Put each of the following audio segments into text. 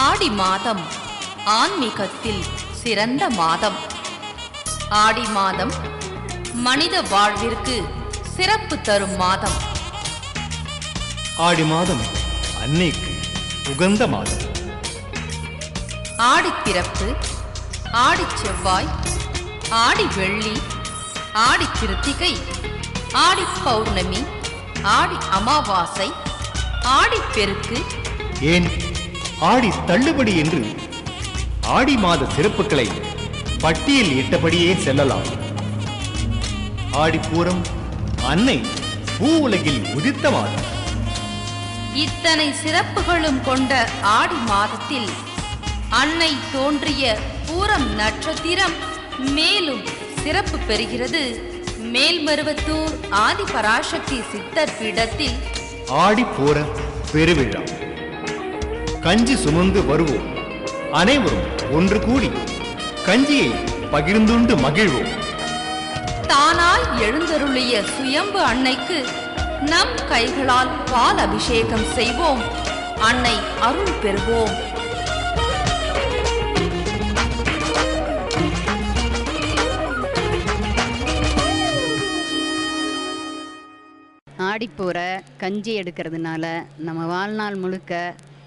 ஆடி மாதம் ஆன்மீகத்தில் சிறந்த மாதம். ஆடி மாதம் மனித வாழ்விற்கு சிறப்பு தரும் மாதம். ஆடி மாதம் அன்னைக்கு உகந்த மாதம். ஆடி பிறப்பு, ஆடி செவ்வாய், ஆடி வெள்ளி, ஆடி கிருத்திகை, ஆடி பௌர்ணமி, ஆடி அமாவாசை, ஆடி பெருக்கு, ஏன் ஆடி தள்ளுபடி என்று ஆடி மாத சிறப்புகளை பட்டியல் இட்டபடியே செல்லலாம். ஆடிப்பூரம் அன்னை பூ உலகில் உதித்த மாதம். இத்தனை சிறப்புகளும் கொண்ட ஆடி மாதத்தில் அன்னை தோன்றிய பூரம் நட்சத்திரம் மேலும் சிறப்பு பெறுகிறது. மேல்மருவத்தூர் ஆதிபராசக்தி சித்தர் பீடத்தில் ஆடிப்பூர பெருவிழா. கஞ்சி சுமந்து வருவோம், அனைவரும் ஒன்று கூடி கஞ்சியை பகிர்ந்துண்டு மகிழ்வோம். தானாய் எழுந்தருளிய சுயம்பு அன்னைக்கு நம் கைகளால் பால் அபிஷேகம் செய்வோம். அன்னை அருள் பெறுவோம். ஆடிப்பூர கஞ்சி எடுக்கிறதுனால நம்ம வாழ்நாள் முழுக்க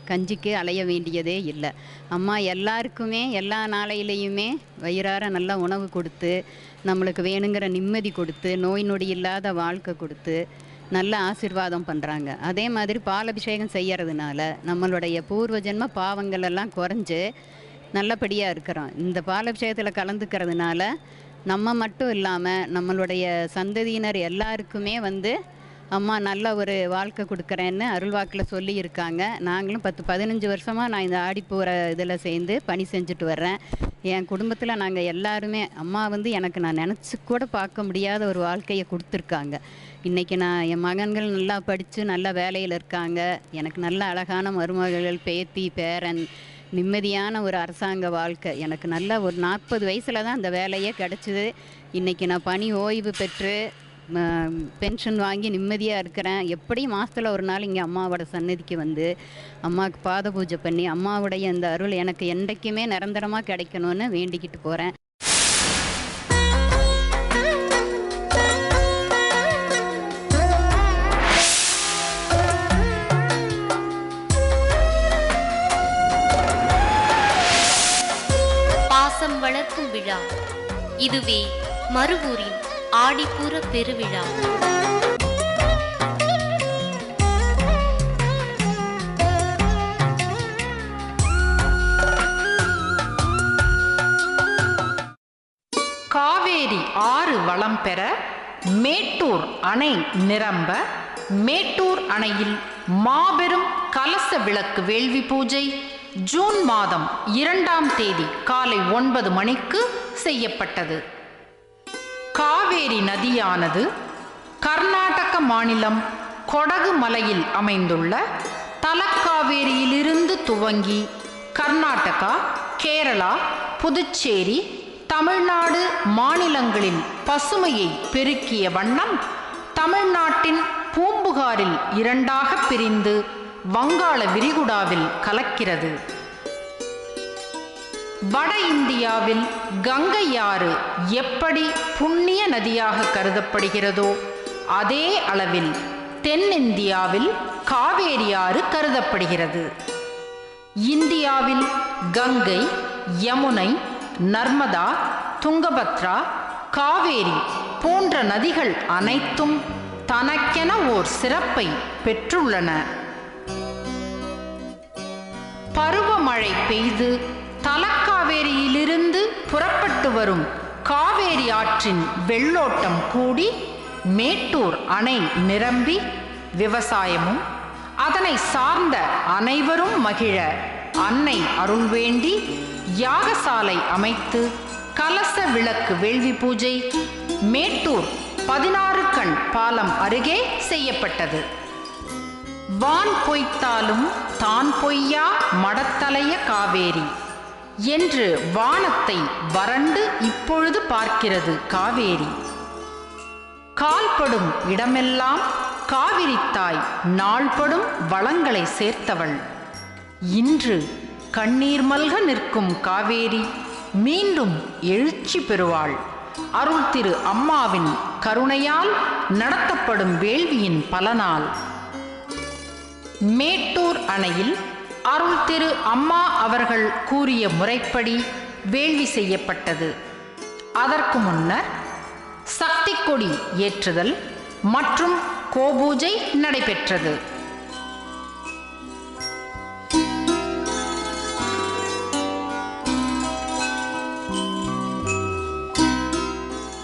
கஞ்சிக்கு அலைய வேண்டியதே இல்லை. அம்மா எல்லாருக்குமே எல்லா நாளையிலையுமே வயிறார நல்லா உணவு கொடுத்து நம்மளுக்கு வேணுங்கிற நிம்மதி கொடுத்து நோய் நொடி இல்லாத வாழ்க்கை கொடுத்து நல்ல ஆசீர்வாதம் பண்ணுறாங்க. அதே மாதிரி பாலபிஷேகம் செய்யறதுனால நம்மளுடைய பூர்வ ஜென்ம பாவங்கள் எல்லாம் குறைஞ்சு நல்லபடியாக இருக்கிறோம். இந்த பாலபிஷேகத்தில் கலந்துக்கிறதுனால நம்ம மட்டும் இல்லாமல் நம்மளுடைய சந்ததியினர் எல்லாருக்குமே அம்மா நல்ல ஒரு வாழ்க்கை கொடுக்குறேன்னு அருள்வாக்கில் சொல்லியிருக்காங்க. நாங்களும் 10-15 வருஷமாக நான் இந்த ஆடிப்பூர இதில் சேர்ந்து பணி செஞ்சுட்டு வர்றேன். என் குடும்பத்தில் நாங்கள் எல்லாருமே அம்மா எனக்கு நான் நினச்சி கூட பார்க்க முடியாத ஒரு வாழ்க்கையை கொடுத்துருக்காங்க. இன்றைக்கி நான் என் மகன்கள் நல்லா படித்து நல்ல வேலையில் இருக்காங்க. எனக்கு நல்ல அழகான மருமகள், பேத்தி, பேரன், நிம்மதியான ஒரு அரசாங்க வாழ்க்கை. எனக்கு நல்ல ஒரு 40 வயசில் தான் அந்த வேலையே கிடச்சிது. இன்றைக்கி நான் பணி ஓய்வு பெற்று பென்ஷன் வாங்கி நிம்மதியாக இருக்கிறேன். எப்படி மாதத்தில் ஒரு நாள் இங்கே அம்மாவோட சன்னதிக்கு அம்மாவுக்கு பாத பூஜை பண்ணி அம்மாவுடைய இந்த அருள் எனக்கு என்றைக்குமே நிரந்தரமாக கிடைக்கணும்னு வேண்டிக்கிட்டு போகிறேன். பாசம் வளர்க்கும் விழா இதுவே மருவூரின் ஆடிப்பூர பெருவிழா. காவேரி ஆறு வளம் பெற மேட்டூர் அணை நிரம்ப மேட்டூர் அணையில் மாபெரும் கலச விளக்கு வேள்வி பூஜை ஜூன் மாதம் 2ஆம் தேதி காலை 9 மணிக்கு செய்யப்பட்டது. காவேரி நதியானது கர்நாடக மாநிலம் கொடகு மலையில் அமைந்துள்ள தலக்காவேரியிலிருந்து துவங்கி கர்நாடகா, கேரளா, புதுச்சேரி, தமிழ்நாடு மாநிலங்களில் பசுமையை பெருக்கிய வண்ணம் தமிழ்நாட்டின் பூம்புகாரில் 2ஆக பிரிந்து வங்காள விரிகுடாவில் கலக்கிறது. வட இந்தியாவில் கங்கையாறு எப்படி புண்ணிய நதியாக கருதப்படுகிறதோ அதே அளவில் தென்னிந்தியாவில் காவேரியாறு கருதப்படுகிறது. இந்தியாவில் கங்கை, யமுனை, நர்மதா, துங்கபத்ரா, காவேரி போன்ற நதிகள் அனைத்தும் தனக்கென ஓர் சிறப்பை பெற்றுள்ளன. பருவமழை பெய்து தலக்காவேரியிலிருந்து புறப்பட்டு வரும் காவேரி ஆற்றின் வெள்ளோட்டம் கூடி மேட்டூர் அணை நிரம்பி விவசாயமும் அதனை சார்ந்த அனைவரும் மகிழ அன்னை அருள் வேண்டி யாகசாலை அமைத்து கலச விளக்கு வேள்வி பூஜை மேட்டூர் 16 கண் பாலம் அருகே செய்யப்பட்டது. வான் பொய்த்தாலும் தான் பொய்யா மடத்தலைய காவேரி என்று வானத்தை வறண்டு இப்பொழுது பார்க்கிறது காவேரி. கால்படும் இடமெல்லாம் காவிரி தாய் நாள்படும் வளங்களை சேர்த்தவள். இன்று கண்ணீர் மல்க நிற்கும் காவேரி மீண்டும் எழுச்சி பெறுவாள். அருள் திரு அம்மாவின் கருணையால் நடத்தப்படும் வேள்வியின் பலனால். மேட்டூர் அணையில் அருள் திரு அம்மா அவர்கள் கூறிய முறைப்படி வேள்வி செய்யப்பட்டது. அதற்கு முன்னர் சக்தி கொடி ஏற்றுதல் மற்றும் கோபூஜை நடைபெற்றது.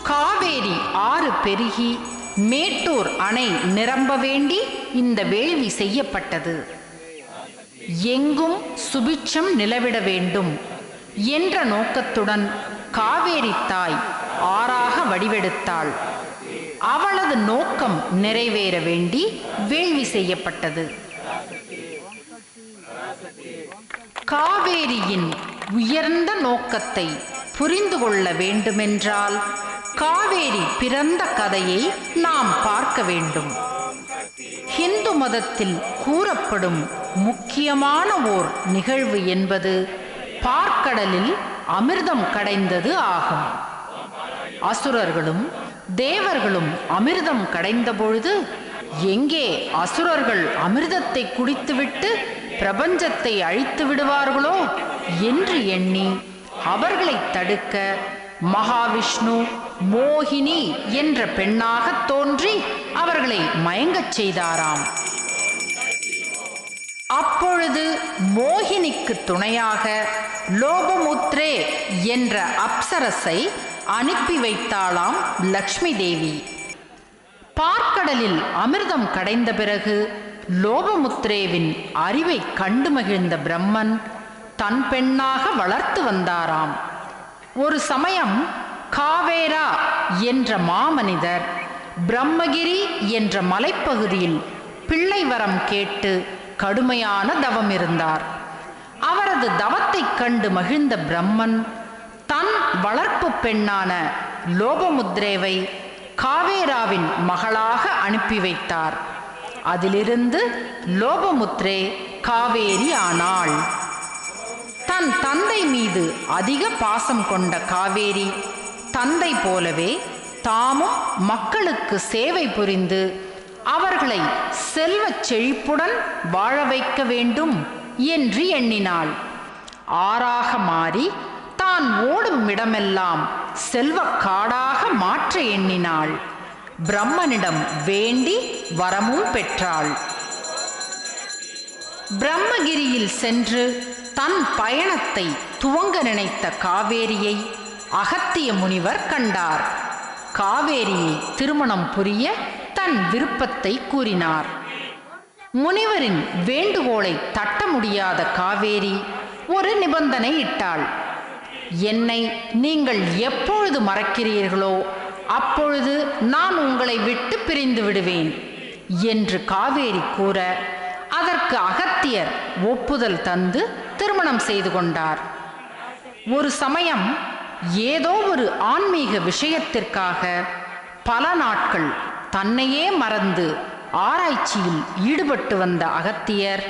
காவேரி ஆறு பெருகி மேட்டூர் அணை நிரம்ப வேண்டி இந்த வேள்வி செய்யப்பட்டது. எங்கும் சுபிட்சம் நிலவிட வேண்டும் என்ற நோக்கத்துடன் காவேரி தாய் ஆறாக வடிவெடுத்தாள். அவளது நோக்கம் நிறைவேற வேண்டி வேள்வி செய்யப்பட்டது. காவேரியின் உயர்ந்த நோக்கத்தை புரிந்து கொள்ள வேண்டுமென்றால் காவேரி பிறந்த கதையை நாம் பார்க்க வேண்டும். ஹிந்து மதத்தில் கூறப்படும் முக்கியமான ஓர் நிகழ்வு என்பது பார்க்கடலில் அமிர்தம் கடைந்தது ஆகும். அசுரர்களும் தேவர்களும் அமிர்தம் கடைந்த பொழுது எங்கே அசுரர்கள் அமிர்தத்தை குடித்துவிட்டு பிரபஞ்சத்தை அழித்து விடுவார்களோ என்று எண்ணி அவர்களை தடுக்க மகாவிஷ்ணு மோகினி என்ற பெண்ணாக தோன்றி அவர்களை மயங்கச் செய்தாராம். அப்பொழுது மோகினிக்கு துணையாக லோபமுத்ரே என்ற அப்சரஸை அனுப்பி வைத்தாளாம் லக்ஷ்மி தேவி. பார்க்கடலில் அமிர்தம் கடைந்த பிறகு லோபமுத்ரேவின் அறிவை கண்டு மகிழ்ந்த பிரம்மன் தன் பெண்ணாக வளர்த்து வந்தாராம். ஒரு சமயம் காவேரா என்ற மாமனிதர் பிரம்மகிரி என்ற மலைப்பகுதியில் பிள்ளை வரம் கேட்டு கடுமையான தவம் இருந்தார். அவரது தவத்தை கண்டு மகிழ்ந்த பிரம்மன் தன் வளர்ப்பு பெண்ணான லோபமுத்ரேவை காவேராவின் மகளாக அனுப்பி வைத்தார். அதிலிருந்து லோபமுத்ரே காவேரி ஆனாள். தன் தந்தை மீது அதிக பாசம் கொண்ட காவேரி தந்தை போலவே தாமும் மக்களுக்கு சேவை புரிந்து அவர்களை செல்வச் செழிப்புடன் வாழ வைக்க வேண்டும் என்று எண்ணினாள். ஆறாக மாறி தான் ஓடும் இடமெல்லாம் செல்வக்காடாக மாற்ற எண்ணினாள். பிரம்மனிடம் வேண்டி வரமும் பெற்றாள். பிரம்மகிரியில் சென்று தன் பயணத்தை துவங்க நினைத்த காவேரியை அகத்திய முனிவர் கண்டார். காவேரியை திருமணம் புரிய தன் விருப்பத்தை கூறினார். முனிவரின் வேண்டுகோளை தட்ட முடியாத காவேரி ஒரு நிபந்தனை இட்டாள். என்னை நீங்கள் எப்பொழுது மறக்கிறீர்களோ அப்பொழுது நான் உங்களை விட்டு பிரிந்து விடுவேன் என்று காவேரி கூற அதற்கு அகத்தியர் ஒப்புதல் தந்து திருமணம் செய்து கொண்டார். ஒரு சமயம் ஏதோ ஒரு ஆன்மீக விஷயத்திற்காக பல நாட்கள் தன்னையே மறந்து ஆராய்ச்சியில் ஈடுபட்டு வந்த அகத்தியர்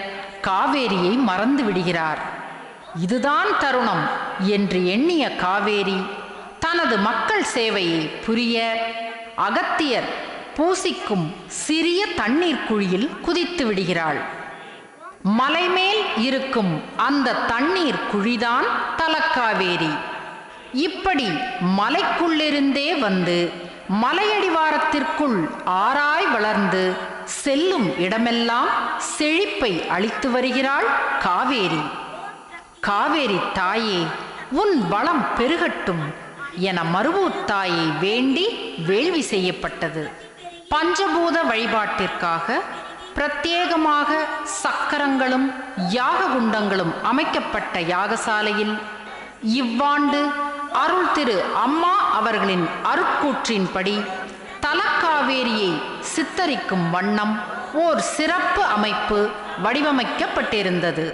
காவேரியை மறந்து விடுகிறார். இதுதான் தருணம் என்று எண்ணிய காவேரி தனது மக்கள் சேவையை புரிய அகத்தியர் பூசிக்கும் சிறிய தண்ணீர் குழியில் குதித்து விடுகிறாள். மலைமேல் இருக்கும் அந்த தண்ணீர் குழிதான் தலக்காவேரி. இப்படி மலைக்குள்ளிருந்தே வந்து மலையடிவாரத்திற்குள் ஆராய் வளர்ந்து செல்லும் இடமெல்லாம் செழிப்பை அளித்து வருகிறாள் காவேரி. காவேரி தாயே, உன் வளம் பெருகட்டும் என மருவூர்த்தாயை வேண்டி வேள்வி செய்யப்பட்டது. பஞ்சபூத வழிபாட்டிற்காக பிரத்யேகமாக சக்கரங்களும் யாக குண்டங்களும் அமைக்கப்பட்ட யாகசாலையில் இவ்வாண்டு அருள் திரு அம்மா அவர்களின் அருட்கூற்றின்படி தலக்காவேரியை சித்தரிக்கும் வண்ணம் ஓர் சிறப்பு அமைப்பு வடிவமைக்கப்பட்டிருந்தது.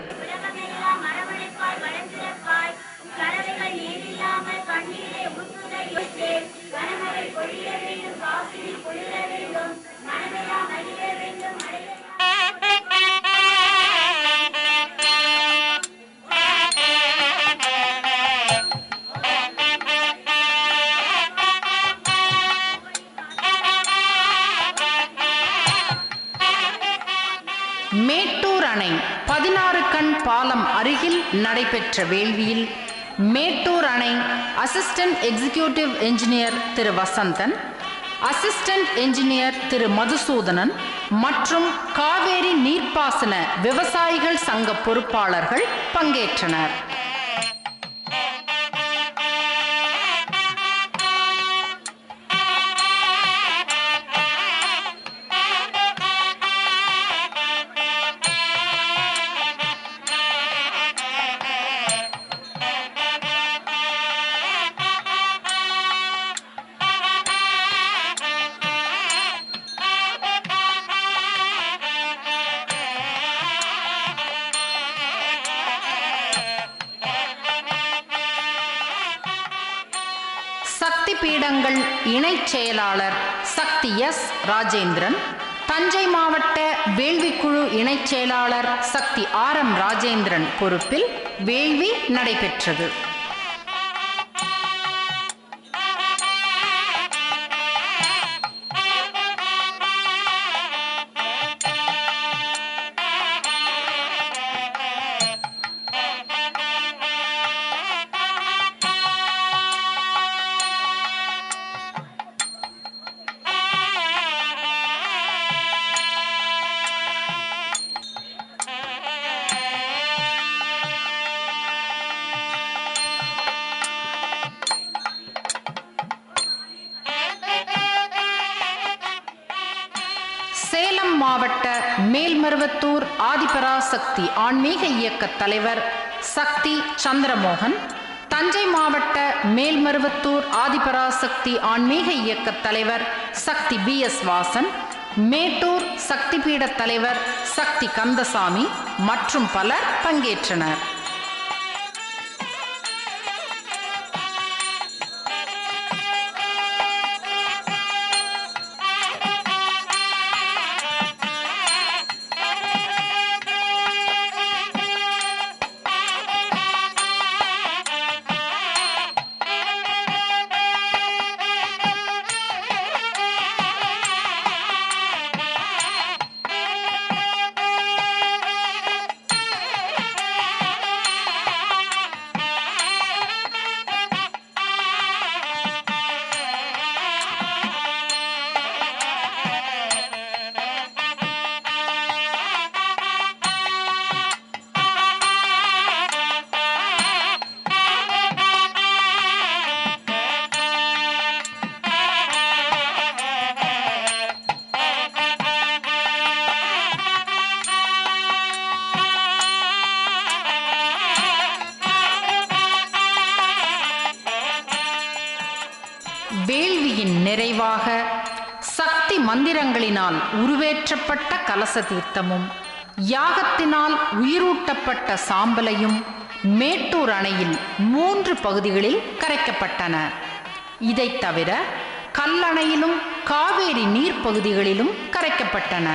மேட்டூர் அணை 16 கண் பாலம் அருகில் நடைபெற்ற வேள்வியில் மேட்டூர் அணை அசிஸ்டன்ட் எக்ஸிகியூட்டிவ் என்ஜினியர் திரு வசந்தன், அசிஸ்டன்ட் என்ஜினியர் திரு மதுசூதனன் மற்றும் காவேரி நீர்ப்பாசன விவசாயிகள் சங்க பொறுப்பாளர்கள் பங்கேற்றனர். சக்தி பீடங்கள் இணைச் செயலாளர் சக்தி எஸ் ராஜேந்திரன், தஞ்சை மாவட்ட வேள்விக்குழு இணைச் செயலாளர் சக்தி RM ராஜேந்திரன் பொறுப்பில் வேள்வி நடைபெற்றது. சேலம் மாவட்ட மேல்மருவத்தூர் ஆதிபராசக்தி ஆன்மீக இயக்க தலைவர் சக்தி சந்திரமோகன், தஞ்சை மாவட்ட மேல்மருவத்தூர் ஆதிபராசக்தி ஆன்மீக இயக்க தலைவர் சக்தி BS வாசன், மேட்டூர் சக்தி பீட தலைவர் சக்தி கந்தசாமி மற்றும் பலர் பங்கேற்றனர். வேள்வியின் நிறைவாக சக்தி மந்திரங்களினால் உருவேற்றப்பட்ட கலச தீர்த்தமும் யாகத்தினால் உயிரூட்டப்பட்ட சாம்பலையும் மேட்டூர் அணையில் 3 பகுதிகளில் கரைக்கப்பட்டன. இதைத் தவிர கல்லணையிலும் காவேரி நீர் பகுதிகளிலும் கரைக்கப்பட்டன.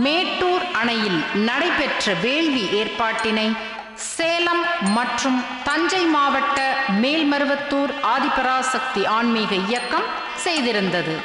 மேட்டூர் அணையில் நடைபெற்ற வேள்வி ஏற்பாட்டினை சேலம் மற்றும் தஞ்சை மாவட்ட மேல்மருவத்தூர் ஆதிபராசக்தி ஆன்மீக இயக்கம் செய்திருந்தது.